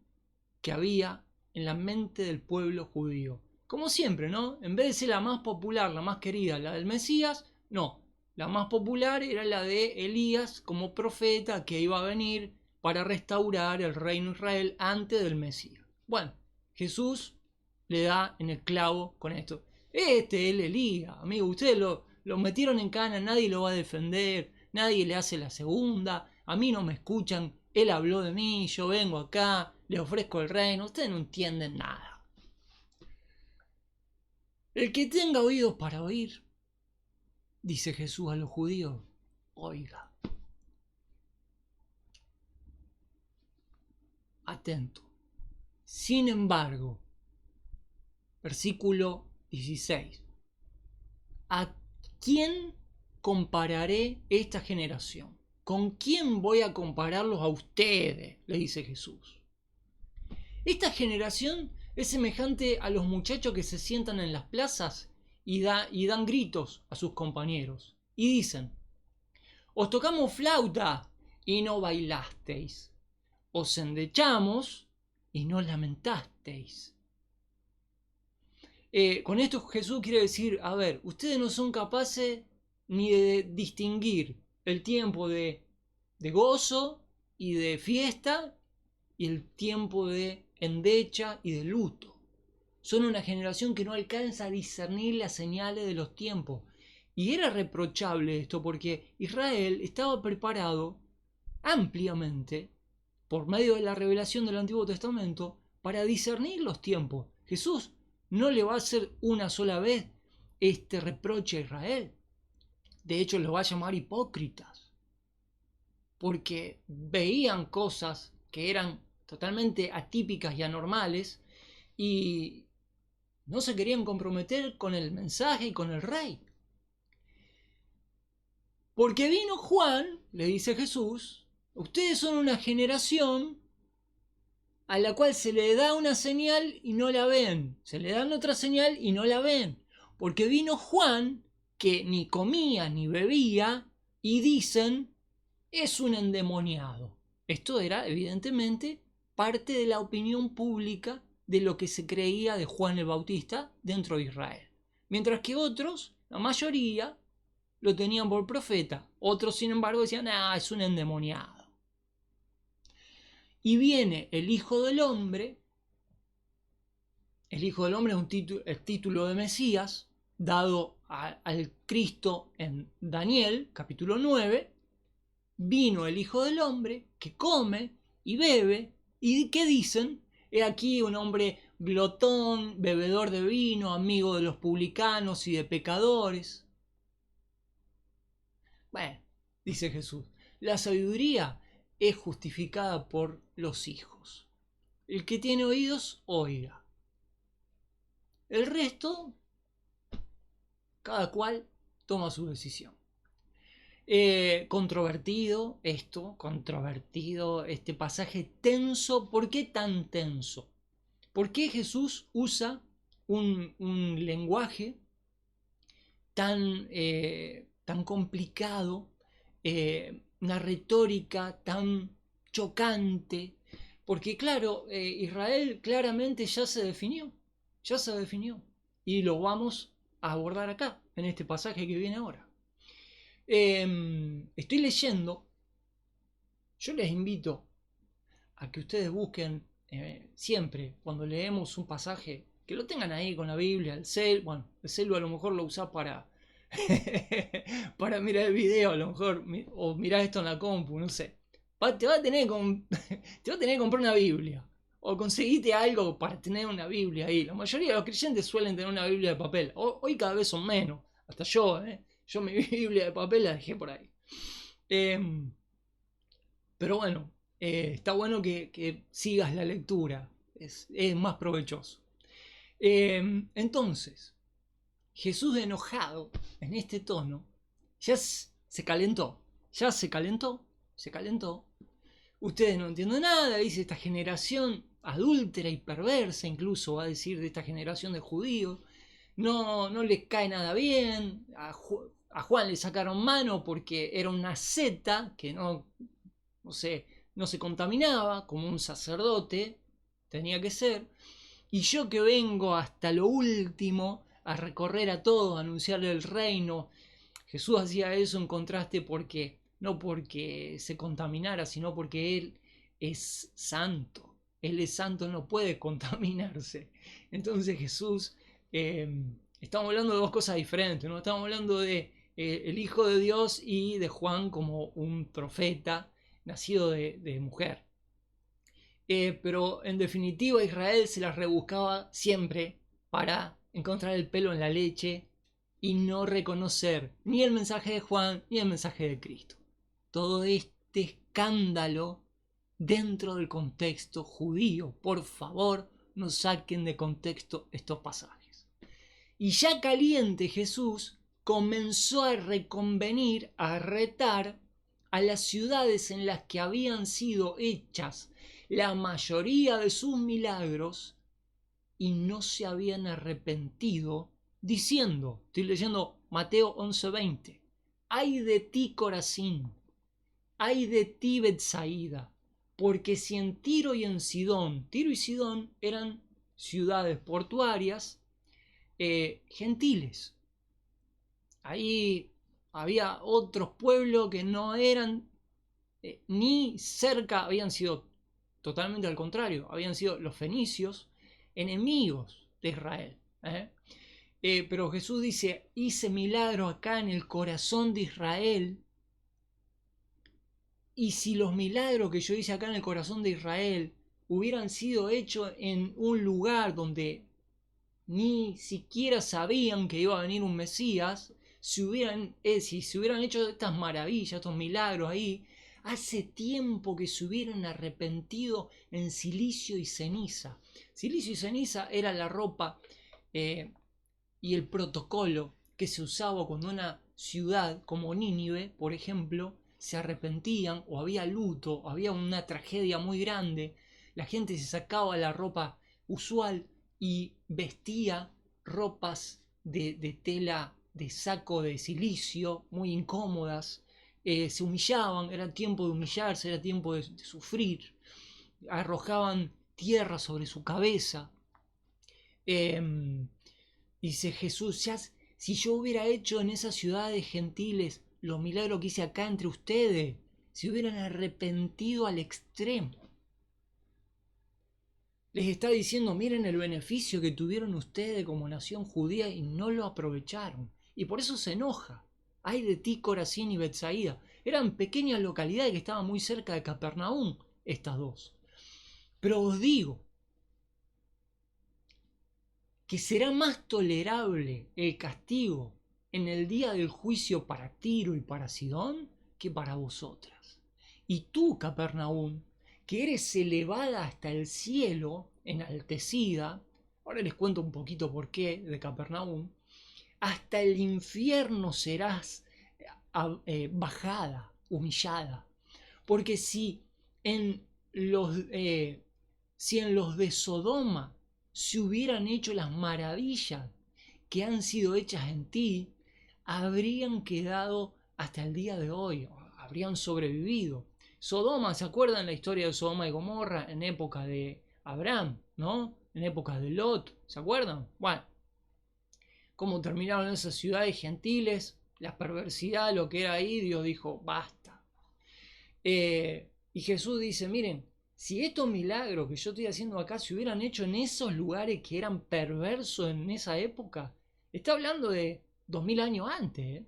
que había en la mente del pueblo judío. Como siempre, ¿no? En vez de ser la más popular, la más querida, la del Mesías, no. La más popular era la de Elías como profeta que iba a venir para restaurar el reino de Israel antes del Mesías. Bueno, Jesús le da en el clavo con esto. Este es el Elías, amigo. Ustedes lo metieron en cana, nadie lo va a defender, nadie le hace la segunda. A mí no me escuchan, él habló de mí, yo vengo acá, le ofrezco el reino. Ustedes no entienden nada. El que tenga oídos para oír, dice Jesús a los judíos, oiga. Atento. Sin embargo, versículo 16. ¿A quién compararé esta generación? ¿Con quién voy a compararlos a ustedes? Le dice Jesús. Esta generación es semejante a los muchachos que se sientan en las plazas y dan gritos a sus compañeros. Y dicen, Os tocamos flauta y no bailasteis. Os endechamos y no lamentasteis. Con esto Jesús quiere decir, a ver, ustedes no son capaces ni de distinguir el tiempo de gozo y de fiesta y el tiempo de endecha y de luto. Son una generación que no alcanza a discernir las señales de los tiempos. Y era reprochable esto porque Israel estaba preparado ampliamente, por medio de la revelación del Antiguo Testamento, para discernir los tiempos. Jesús no le va a hacer una sola vez este reproche a Israel. De hecho, los va a llamar hipócritas, porque veían cosas que eran totalmente atípicas y anormales y no se querían comprometer con el mensaje y con el rey. Porque vino Juan, le dice Jesús, ustedes son una generación a la cual se le da una señal y no la ven. Se le dan otra señal y no la ven. Porque vino Juan, que ni comía ni bebía, y dicen, es un endemoniado. Esto era, evidentemente, parte de la opinión pública de lo que se creía de Juan el Bautista dentro de Israel. Mientras que otros, la mayoría, lo tenían por profeta. Otros, sin embargo, decían, es un endemoniado. Y viene el Hijo del Hombre. El Hijo del Hombre es el título de Mesías dado al Cristo en Daniel, capítulo 9. Vino el Hijo del Hombre que come y bebe. ¿Y qué dicen? He aquí un hombre glotón, bebedor de vino, amigo de los publicanos y de pecadores. Bueno, dice Jesús, la sabiduría es justificada por los hijos. El que tiene oídos, oiga. El resto, cada cual toma su decisión. Controvertido este pasaje tenso. ¿Por qué tan tenso? ¿Por qué Jesús usa un lenguaje tan complicado, una retórica tan chocante? Porque claro, Israel claramente ya se definió, y lo vamos a abordar acá, en este pasaje que viene ahora. Estoy leyendo, yo les invito a que ustedes busquen siempre, cuando leemos un pasaje, que lo tengan ahí con la Biblia, el cel a lo mejor lo usás para para mirar el video, a lo mejor, o mirar esto en la compu, no sé. Te va a tener que comprar una Biblia, o conseguite algo para tener una Biblia ahí. La mayoría de los creyentes suelen tener una Biblia de papel, hoy cada vez son menos, hasta yo mi Biblia de papel la dejé por ahí. Pero bueno, está bueno que sigas la lectura, es más provechoso. Entonces, Jesús enojado en este tono, ya se calentó. Ustedes no entienden nada, dice esta generación adúltera y perversa, incluso va a decir de esta generación de judíos. No les cae nada bien. A Juan le sacaron mano porque era una seta que no se contaminaba, como un sacerdote tenía que ser. Y yo que vengo hasta lo último a recorrer a todos, a anunciarle el reino. Jesús hacía eso en contraste no porque se contaminara, sino porque Él es santo. Él es santo, no puede contaminarse. Entonces Jesús, estamos hablando de dos cosas diferentes, ¿no? Estamos hablando de el Hijo de Dios y de Juan como un profeta nacido de mujer. Pero en definitiva Israel se las rebuscaba siempre para encontrar el pelo en la leche y no reconocer ni el mensaje de Juan ni el mensaje de Cristo. Todo este escándalo dentro del contexto judío. Por favor, no saquen de contexto estos pasajes. Y ya caliente Jesús comenzó a reconvenir, a retar a las ciudades en las que habían sido hechas la mayoría de sus milagros y no se habían arrepentido, diciendo, estoy leyendo Mateo 11:20, ay de ti, Corazín, ay de ti, Betsaída, porque si en Tiro y en Sidón, Tiro y Sidón eran ciudades portuarias gentiles. Ahí había otros pueblos que no eran ni cerca, habían sido totalmente al contrario, habían sido los fenicios enemigos de Israel. Pero Jesús dice, hice milagro acá en el corazón de Israel. Y si los milagros que yo hice acá en el corazón de Israel hubieran sido hechos en un lugar donde ni siquiera sabían que iba a venir un Mesías, si se hubieran hecho estas maravillas, estos milagros ahí, hace tiempo que se hubieran arrepentido en silicio y ceniza. Silicio y ceniza era la ropa y el protocolo que se usaba cuando una ciudad como Nínive, por ejemplo, se arrepentían o había luto, había una tragedia muy grande, la gente se sacaba la ropa usual y vestía ropas de tela de saco de silicio muy incómodas, se humillaban, era tiempo de humillarse, era tiempo de sufrir, arrojaban tierra sobre su cabeza. Dice Jesús, si yo hubiera hecho en esas ciudades gentiles los milagros que hice acá entre ustedes, se hubieran arrepentido al extremo. Les está diciendo, miren el beneficio que tuvieron ustedes como nación judía y no lo aprovecharon. Y por eso se enoja. Ay de ti, Corazín y Betsaída. Eran pequeñas localidades que estaban muy cerca de Capernaum, estas dos. Pero os digo que será más tolerable el castigo en el día del juicio para Tiro y para Sidón que para vosotras. Y tú, Capernaum, que eres elevada hasta el cielo, enaltecida, ahora les cuento un poquito por qué de Capernaum, hasta el infierno serás bajada, humillada. Porque si en los de Sodoma se hubieran hecho las maravillas que han sido hechas en ti, habrían quedado hasta el día de hoy, habrían sobrevivido. Sodoma, ¿se acuerdan la historia de Sodoma y Gomorra en época de Abraham, ¿no? En época de Lot, ¿se acuerdan? Bueno, cómo terminaron esas ciudades gentiles, la perversidad, lo que era ahí, Dios dijo, basta. Y Jesús dice, miren, si estos milagros que yo estoy haciendo acá se hubieran hecho en esos lugares que eran perversos en esa época, está hablando de 2000 años antes, ¿eh?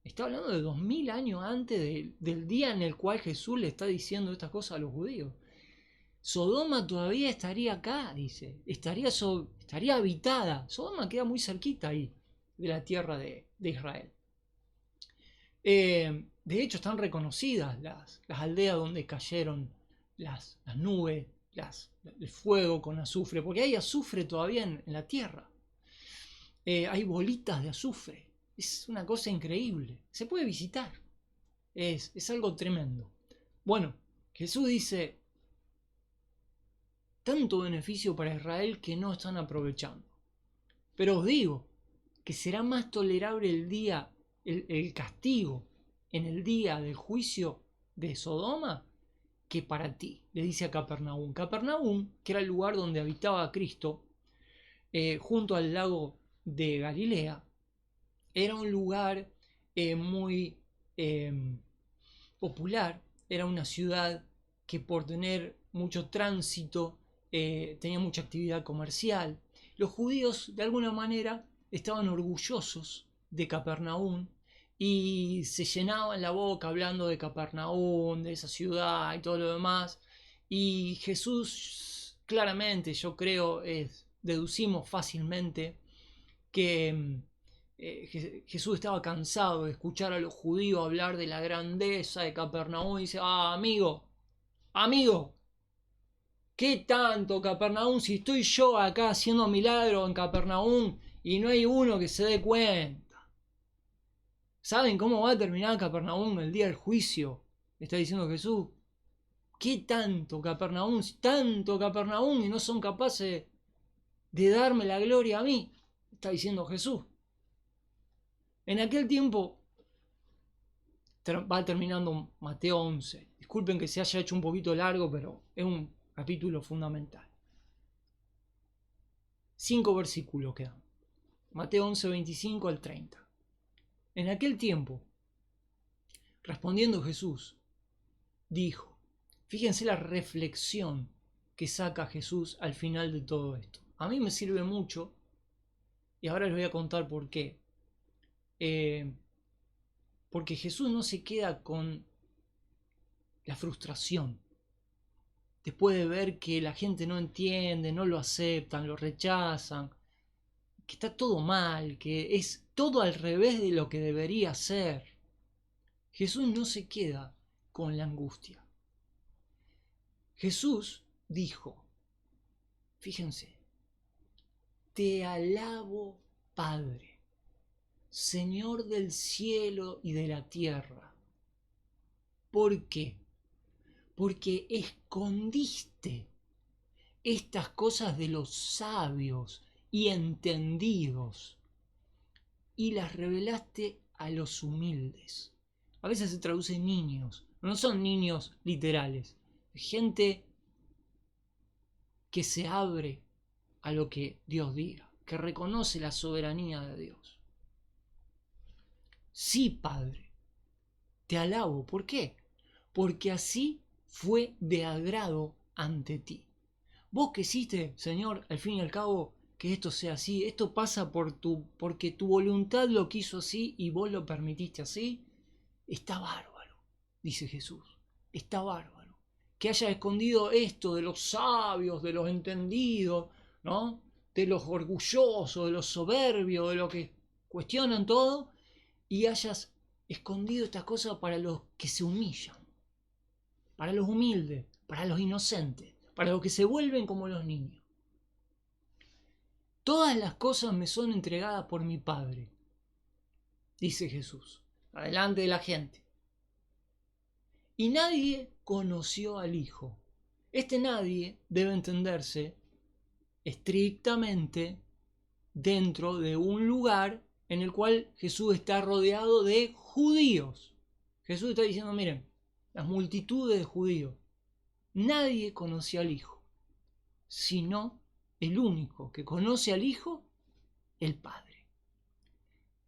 Está hablando de 2000 años antes del día en el cual Jesús le está diciendo estas cosas a los judíos. Sodoma todavía estaría acá, dice, estaría habitada. Sodoma queda muy cerquita ahí de la tierra de Israel. De hecho, están reconocidas las aldeas donde cayeron las nubes, el fuego con azufre, porque hay azufre todavía en la tierra. Hay bolitas de azufre. Es una cosa increíble. Se puede visitar. Es algo tremendo. Bueno, Jesús dice, tanto beneficio para Israel que no están aprovechando. Pero os digo que será más tolerable el castigo en el día del juicio de Sodoma que para ti, le dice a Capernaum. Capernaum, que era el lugar donde habitaba Cristo, junto al lago de Galilea, era un lugar muy popular, era una ciudad que por tener mucho tránsito tenía mucha actividad comercial. Los judíos de alguna manera estaban orgullosos de Capernaum y se llenaban la boca hablando de Capernaum, de esa ciudad y todo lo demás. Y Jesús claramente, yo creo, deducimos fácilmente que Jesús estaba cansado de escuchar a los judíos hablar de la grandeza de Capernaum y dice, amigo, ¿qué tanto Capernaum si estoy yo acá haciendo milagros en Capernaum y no hay uno que se dé cuenta? ¿Saben cómo va a terminar Capernaum el día del juicio? Está diciendo Jesús. ¿Qué tanto Capernaum y no son capaces de darme la gloria a mí? Está diciendo Jesús. En aquel tiempo va terminando Mateo 11. Disculpen que se haya hecho un poquito largo, pero es un capítulo fundamental. 5 versículos quedan. Mateo 11, 25 al 30. En aquel tiempo, respondiendo Jesús, dijo, fíjense la reflexión que saca Jesús al final de todo esto. A mí me sirve mucho y ahora les voy a contar por qué. Porque Jesús no se queda con la frustración después de ver que la gente no entiende, no lo aceptan, lo rechazan, que está todo mal, que es todo al revés de lo que debería ser. Jesús no se queda con la angustia. Jesús dijo, fíjense, te alabo, Padre, Señor del cielo y de la tierra. ¿Por qué? Porque escondiste estas cosas de los sabios y entendidos y las revelaste a los humildes. A veces se traduce niños, no son niños literales, gente que se abre a lo que Dios diga, que reconoce la soberanía de Dios. Sí, Padre, te alabo. ¿Por qué? Porque así fue de agrado ante ti. Vos que hiciste, Señor, al fin y al cabo, que esto sea así, esto pasa porque tu voluntad lo quiso así y vos lo permitiste así, está bárbaro, dice Jesús, está bárbaro. Que haya escondido esto de los sabios, de los entendidos, ¿no? De los orgullosos, de los soberbios, de los que cuestionan todo, y hayas escondido estas cosas para los que se humillan, para los humildes, para los inocentes, para los que se vuelven como los niños. Todas las cosas me son entregadas por mi Padre, dice Jesús, adelante de la gente. Y nadie conoció al Hijo. Este nadie debe entenderse estrictamente dentro de un lugar en el cual Jesús está rodeado de judíos. Jesús está diciendo, miren, las multitudes de judíos. Nadie conoció al Hijo, sino el único que conoce al Hijo, el Padre.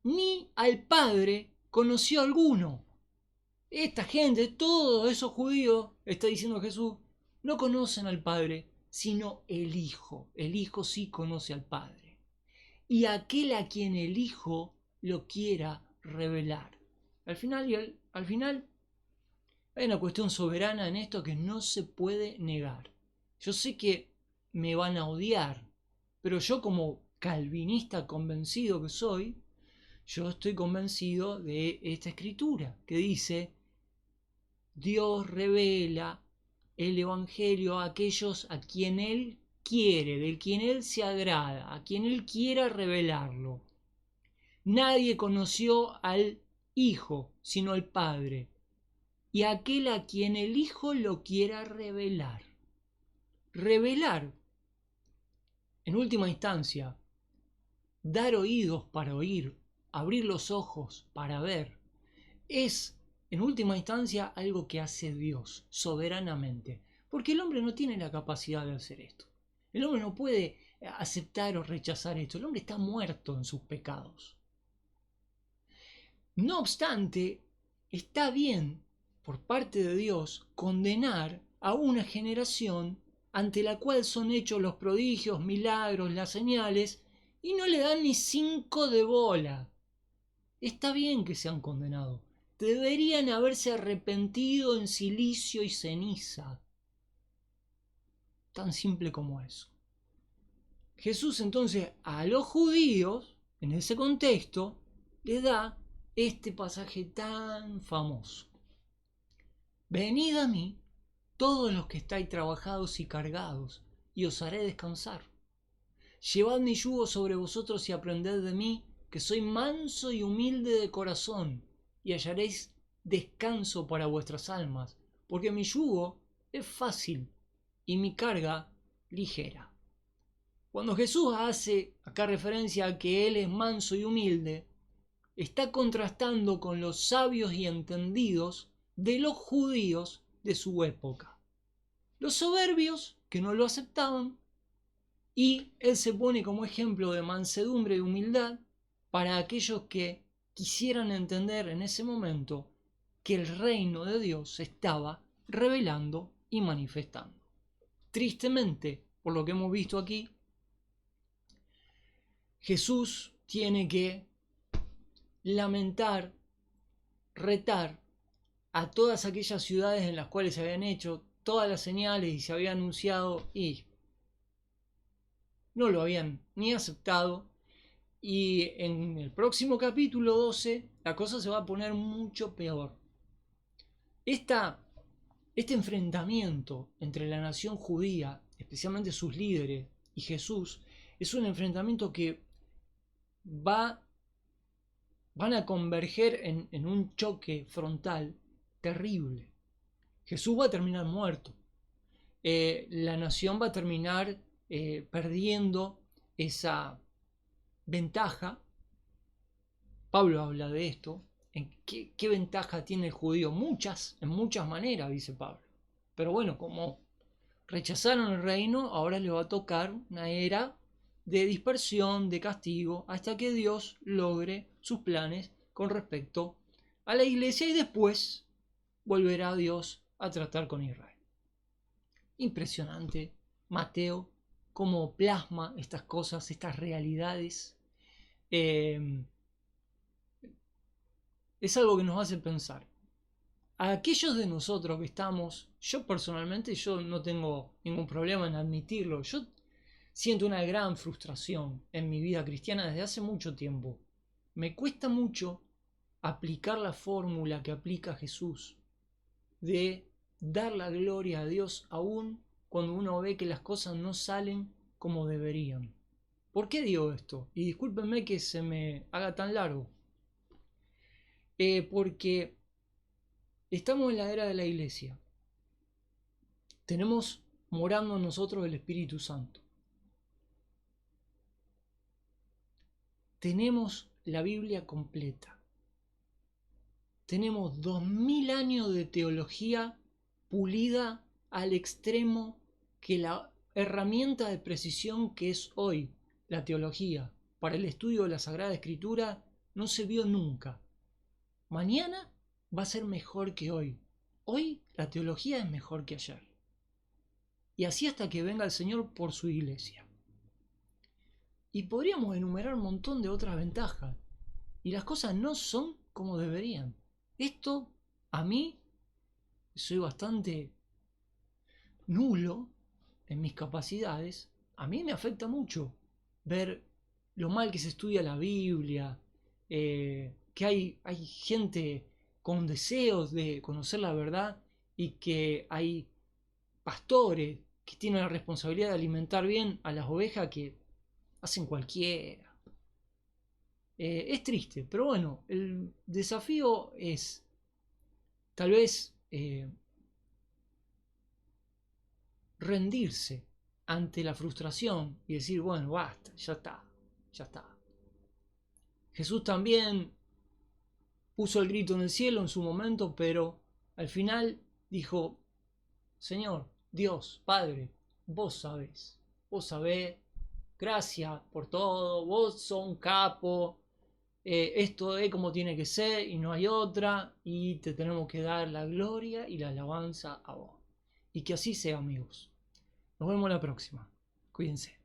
Ni al Padre conoció alguno. Esta gente, todos esos judíos, está diciendo Jesús, no conocen al Padre, sino el Hijo. El Hijo sí conoce al Padre. Y aquel a quien el Hijo lo quiera revelar. Al final hay una cuestión soberana en esto que no se puede negar. Yo sé que me van a odiar, pero yo como calvinista convencido que soy, yo estoy convencido de esta escritura que dice, Dios revela el Evangelio a aquellos a quien Él quiere, del quien Él se agrada, a quien Él quiera revelarlo. Nadie conoció al Hijo, sino al Padre, y aquel a quien el Hijo lo quiera revelar. Revelar, en última instancia, dar oídos para oír, abrir los ojos para ver, es, en última instancia, algo que hace Dios soberanamente, porque el hombre no tiene la capacidad de hacer esto. El hombre no puede aceptar o rechazar esto. El hombre está muerto en sus pecados. No obstante, está bien por parte de Dios condenar a una generación ante la cual son hechos los prodigios, milagros, las señales, y no le dan ni 5 de bola. Está bien que sean condenados. Deberían haberse arrepentido en silicio y ceniza. Tan simple como eso. Jesús entonces a los judíos, en ese contexto, les da este pasaje tan famoso. Venid a mí, todos los que estáis trabajados y cargados, y os haré descansar. Llevad mi yugo sobre vosotros y aprended de mí, que soy manso y humilde de corazón, y hallaréis descanso para vuestras almas, porque mi yugo es fácil y mi carga ligera. Cuando Jesús hace acá referencia a que Él es manso y humilde, está contrastando con los sabios y entendidos de los judíos de su época. Los soberbios que no lo aceptaban, y él se pone como ejemplo de mansedumbre y humildad para aquellos que quisieran entender en ese momento que el reino de Dios se estaba revelando y manifestando. Tristemente, por lo que hemos visto aquí, Jesús tiene que lamentar, retar a todas aquellas ciudades en las cuales se habían hecho todas las señales y se había anunciado y no lo habían ni aceptado. Y en el próximo capítulo 12 la cosa se va a poner mucho peor. Este enfrentamiento entre la nación judía, especialmente sus líderes, y Jesús, es un enfrentamiento que van a converger en un choque frontal terrible. Jesús va a terminar muerto. La nación va a terminar perdiendo esa ventaja. Pablo habla de esto. ¿Qué ventaja tiene el judío? En muchas maneras, dice Pablo. Pero bueno, como rechazaron el reino, ahora le va a tocar una era de dispersión, de castigo, hasta que Dios logre sus planes con respecto a la iglesia y después volverá Dios a tratar con Israel. Impresionante, Mateo, cómo plasma estas cosas, estas realidades. Es algo que nos hace pensar. A aquellos de nosotros que estamos, yo personalmente, yo no tengo ningún problema en admitirlo, yo siento una gran frustración en mi vida cristiana desde hace mucho tiempo. Me cuesta mucho aplicar la fórmula que aplica Jesús de dar la gloria a Dios aún cuando uno ve que las cosas no salen como deberían. ¿Por qué digo esto? Y discúlpenme que se me haga tan largo. Porque estamos en la era de la iglesia. Tenemos morando en nosotros el Espíritu Santo. Tenemos la Biblia completa. Tenemos 2000 años de teología pulida al extremo que la herramienta de precisión que es hoy la teología para el estudio de la Sagrada Escritura no se vio nunca. Mañana va a ser mejor que hoy. Hoy la teología es mejor que ayer. Y así hasta que venga el Señor por su iglesia. Y podríamos enumerar un montón de otras ventajas. Y las cosas no son como deberían. Esto, a mí, soy bastante nulo en mis capacidades. A mí me afecta mucho ver lo mal que se estudia la Biblia, que hay gente con deseos de conocer la verdad y que hay pastores que tienen la responsabilidad de alimentar bien a las ovejas que hacen cualquiera. Es triste, pero bueno, el desafío es tal vez rendirse ante la frustración y decir, bueno, basta, ya está, ya está. Jesús también puso el grito en el cielo en su momento, pero al final dijo, Señor, Dios, Padre, vos sabés, gracias por todo, vos sos un capo, esto es como tiene que ser y no hay otra, y te tenemos que dar la gloria y la alabanza a vos. Y que así sea, amigos. Nos vemos la próxima. Cuídense.